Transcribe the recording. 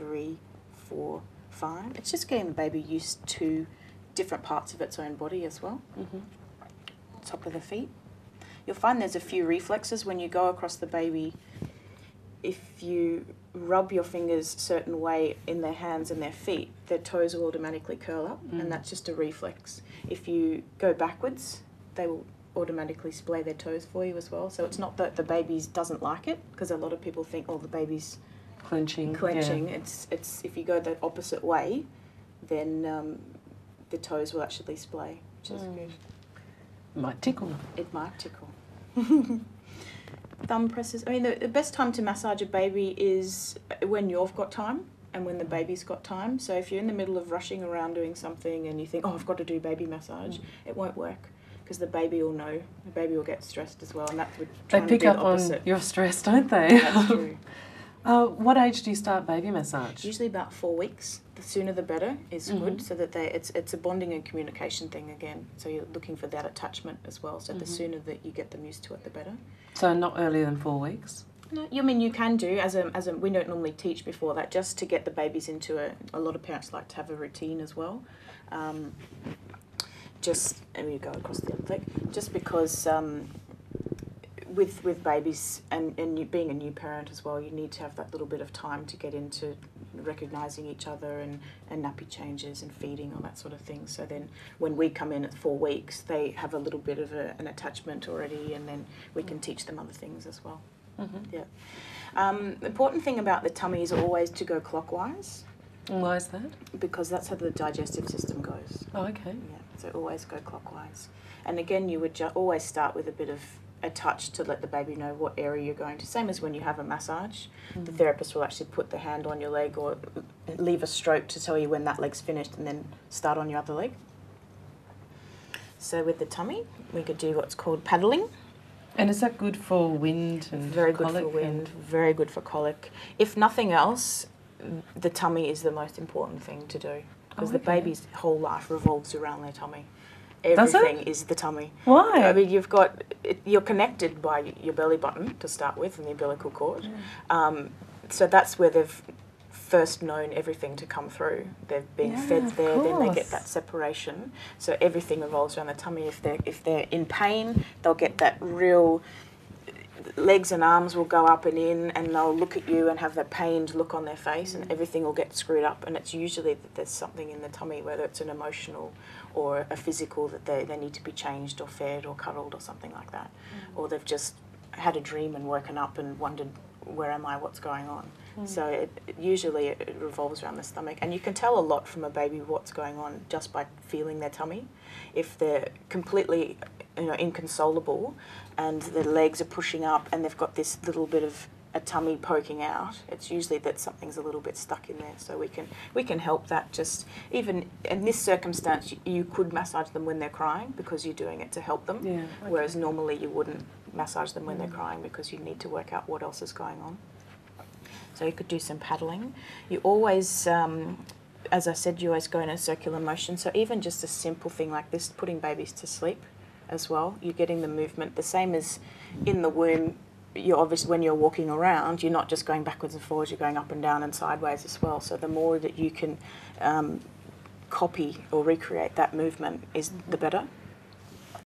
3, 4, 5. It's just getting the baby used to different parts of its own body as well. Top of the feet. You'll find there's a few reflexes when you go across the baby. If you rub your fingers a certain way in their hands and their feet, their toes will automatically curl up, and that's just a reflex. If you go backwards, they will automatically splay their toes for you as well. So it's not that the baby doesn't like it, because a lot of people think, oh, the baby's clenching. Yeah. It's if you go the opposite way, then the toes will actually splay, which is good. Might tickle. It might tickle. Thumb presses. I mean, the best time to massage a baby is when you've got time and when the baby's got time. So if you're in the middle of rushing around doing something and you think, oh, I've got to do baby massage, it won't work, because the baby will know. The baby will get stressed as well, and that's they pick up on your stress, don't they? That's true. What age do you start baby massage? Usually about 4 weeks. The sooner the better is good, so that it's a bonding and communication thing again. So you're looking for that attachment as well. So the sooner that you get them used to it, the better. So not earlier than 4 weeks? No, I mean, you can do, we don't normally teach before that, just to get the babies into a lot of parents like to have a routine as well. And you go across the other leg, just because with babies and you being a new parent as well, you need to have that little bit of time to get into recognising each other and nappy changes and feeding, all that sort of thing. So then when we come in at 4 weeks, they have a little bit of an attachment already, and then we can teach them other things as well. Yeah. The important thing about the tummy is always to go clockwise. And why is that? Because that's how the digestive system goes. Oh, okay. Yeah, so always go clockwise. And again, you would always start with a bit of a touch to let the baby know what area you're going to. Same as when you have a massage. The therapist will actually put the hand on your leg or leave a stroke to tell you when that leg's finished, and then start on your other leg. So with the tummy, we could do what's called paddling. And is that good for wind and very good for wind, very good for colic. If nothing else, the tummy is the most important thing to do, because the baby's whole life revolves around their tummy. Everything is the tummy. Why? I mean, you're connected by your belly button to start with, and the umbilical cord. So that's where they've first known everything to come through. They've been fed there, then they get that separation. So everything revolves around the tummy. If they're in pain, they'll get that real, legs and arms will go up and in, and they'll look at you and have that pained look on their face, and everything will get screwed up. And it's usually that there's something in the tummy, whether it's an emotional or a physical, that they need to be changed or fed or cuddled or something like that. Or they've just had a dream and woken up and wondered, where am I, what's going on? So usually it revolves around the stomach. And you can tell a lot from a baby what's going on just by feeling their tummy. If they're completely inconsolable and their legs are pushing up and they've got this little bit of a tummy poking out, it's usually that something's a little bit stuck in there. So we can help that. Just even in this circumstance, you could massage them when they're crying, because you're doing it to help them. Yeah, okay. Whereas normally you wouldn't massage them when they're crying, because you need to work out what else is going on. So you could do some paddling. You always, as I said, you always go in a circular motion. So even just a simple thing like this, putting babies to sleep as well, you're getting the movement. The same as in the womb, you're obviously, when you're walking around, you're not just going backwards and forwards, you're going up and down and sideways as well. So the more that you can copy or recreate that movement, is the better.